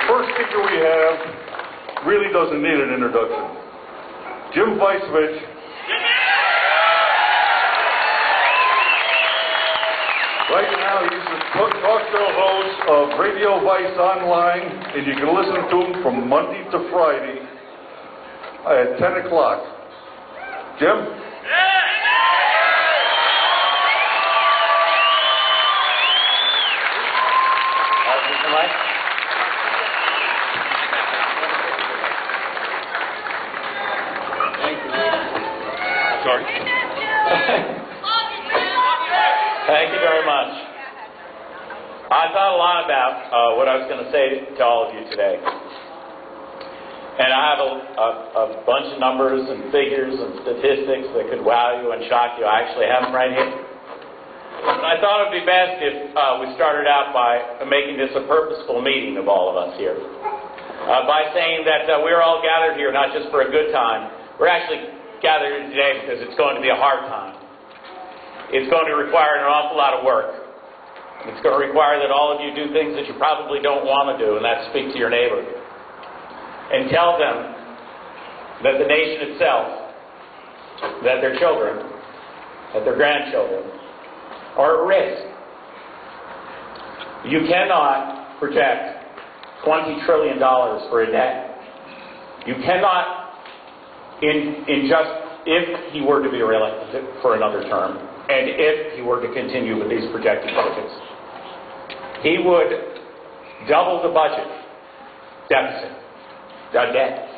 First speaker we have really doesn't need an introduction. Jim Vicevich. Right now he's the talk show host of Radio Vice Online, and you can listen to him from Monday to Friday at 10 o'clock. Jim? Sorry. Thank you very much. I thought a lot about what I was going to say to all of you today. And I have a bunch of numbers and figures and statistics that could wow you and shock you. I actually have them right here. But I thought it would be best if we started out by making this a purposeful meeting of all of us here. By saying that we're all gathered here not just for a good time. We're actually gathered here today because it's going to be a hard time. It's going to require an awful lot of work. It's going to require that all of you do things that you probably don't want to do, and that's speak to your neighbor and tell them that the nation itself, that their children, that their grandchildren are at risk. You cannot project $20 trillion for a debt. You cannot, if he were to be reelected for another term, and if he were to continue with these projected budgets, he would double the budget deficit, the debt,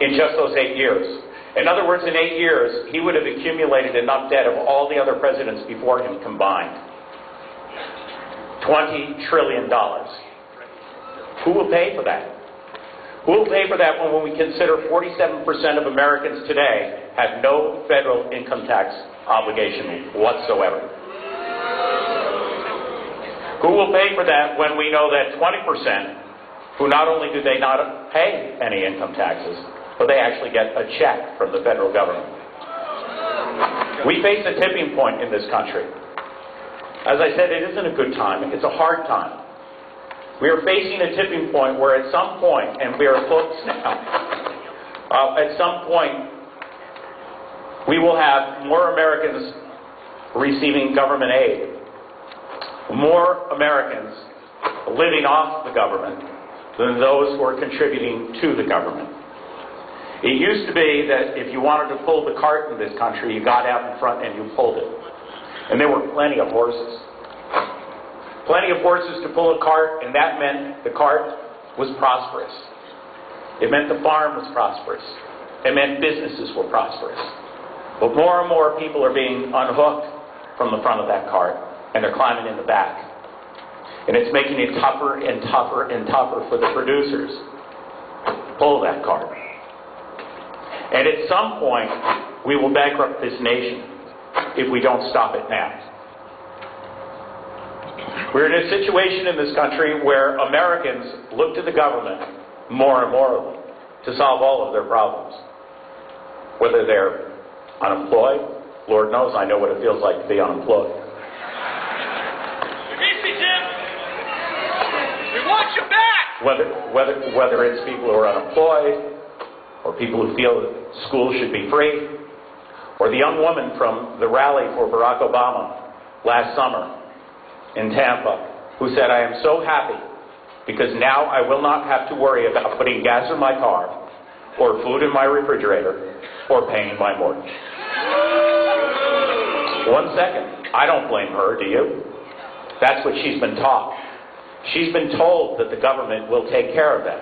in just those 8 years. In other words, in 8 years, he would have accumulated enough debt of all the other presidents before him combined. $20 trillion. Who will pay for that? Who will pay for that when we consider 47% of Americans today have no federal income tax obligation whatsoever? Who will pay for that when we know that 20% who not only do they not pay any income taxes, but they actually get a check from the federal government? We face a tipping point in this country. As I said, it isn't a good time. It's a hard time. We are facing a tipping point where at some point, and we are close now, at some point we will have more Americans receiving government aid, more Americans living off the government than those who are contributing to the government. It used to be that if you wanted to pull the cart in this country, you got out in front and you pulled it. And there were plenty of horses. Plenty of horses to pull a cart, and that meant the cart was prosperous. It meant the farm was prosperous. It meant businesses were prosperous. But more and more people are being unhooked from the front of that cart, and they're climbing in the back. And it's making it tougher and tougher and tougher for the producers to pull that cart. And at some point, we will bankrupt this nation if we don't stop it now. We're in a situation in this country where Americans look to the government more and more to solve all of their problems. Whether they're unemployed, Lord knows I know what it feels like to be unemployed. Easy, Jim. We want you back. Whether it's people who are unemployed, or people who feel that schools should be free, or the young woman from the rally for Barack Obama last summer in Tampa, who said, "I am so happy because now I will not have to worry about putting gas in my car, or food in my refrigerator, or paying my mortgage." 1 second. I don't blame her, do you? That's what she's been taught. She's been told that the government will take care of that.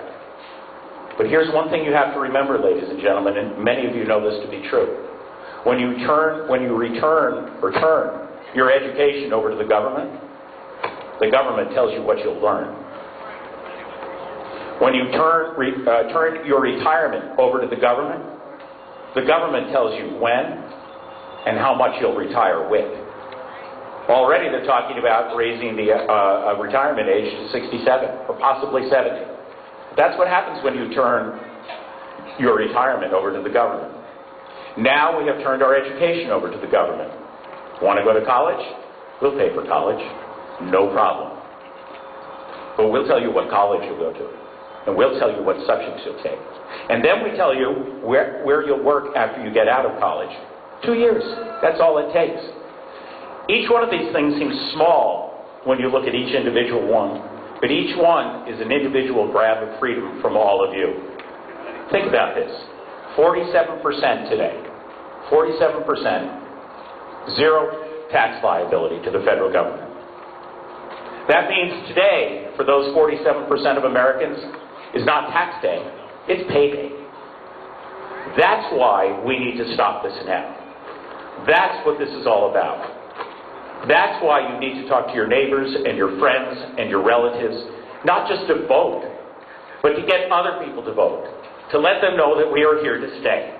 But here's one thing you have to remember, ladies and gentlemen, and many of you know this to be true. When you return your education over to the government tells you what you'll learn. When you turn your retirement over to the government tells you when and how much you'll retire with. Already they're talking about raising the retirement age to 67 or possibly 70. That's what happens when you turn your retirement over to the government. Now we have turned our education over to the government. Want to go to college? We'll pay for college. No problem. but we'll tell you what college you'll go to, and we'll tell you what subjects you'll take. And then we tell you where you'll work after you get out of college. 2 years. That's all it takes. Each one of these things seems small when you look at each individual one, but each one is an individual grab of freedom from all of you. Think about this. 47% today. 47%. Zero tax liability to the federal government. That means today, for those 47% of Americans, is not tax day, it's payday. That's why we need to stop this now. That's what this is all about. That's why you need to talk to your neighbors and your friends and your relatives, not just to vote, but to get other people to vote, to let them know that we are here to stay.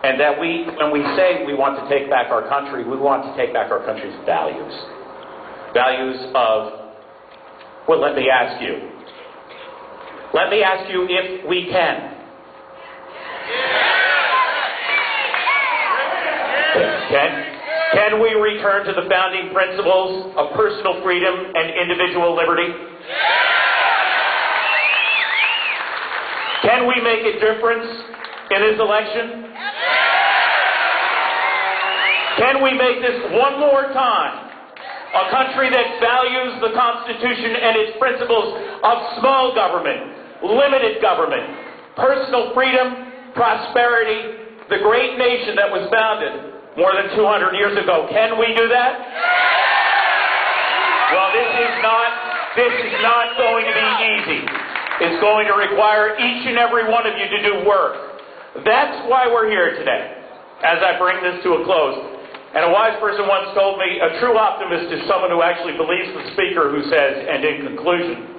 And that when we say we want to take back our country, we want to take back our country's values. Values of, well, let me ask you. Let me ask you if we can. Can we return to the founding principles of personal freedom and individual liberty? Can we make a difference in this election? Can we make this one more time a country that values the Constitution and its principles of small government, limited government, personal freedom, prosperity, the great nation that was founded more than 200 years ago? Can we do that? Well, this is not going to be easy. It's going to require each and every one of you to do work. That's why we're here today. As I bring this to a close, and a wise person once told me, a true optimist is someone who actually believes the speaker who says, and in conclusion.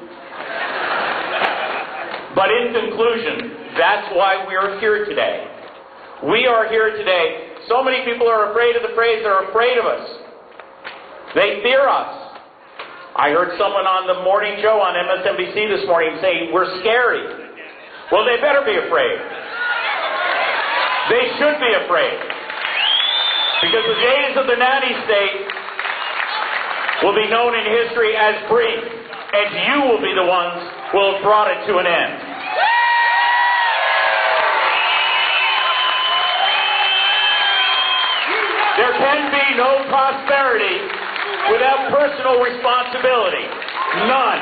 But in conclusion, that's why we're here today. We are here today. So many people are afraid of the phrase, they're afraid of us. They fear us. I heard someone on the morning show on MSNBC this morning say, we're scary. Well, they better be afraid. They should be afraid. Because the days of the nanny state will be known in history as brief, and you will be the ones who will have brought it to an end. There can be no prosperity without personal responsibility. None.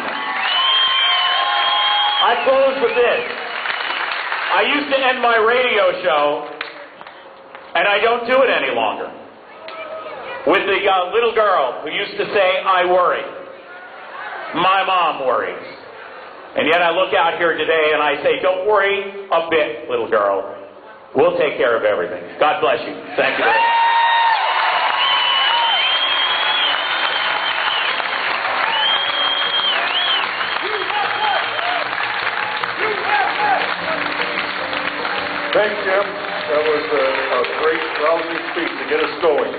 I close with this. I used to end my radio show, and I don't do it any longer, with the little girl who used to say, I worry. My mom worries. And yet I look out here today and I say, don't worry a bit, little girl. We'll take care of everything. God bless you. Thank you very much. Thanks, Jim. That was a great, rousing speech to get us going.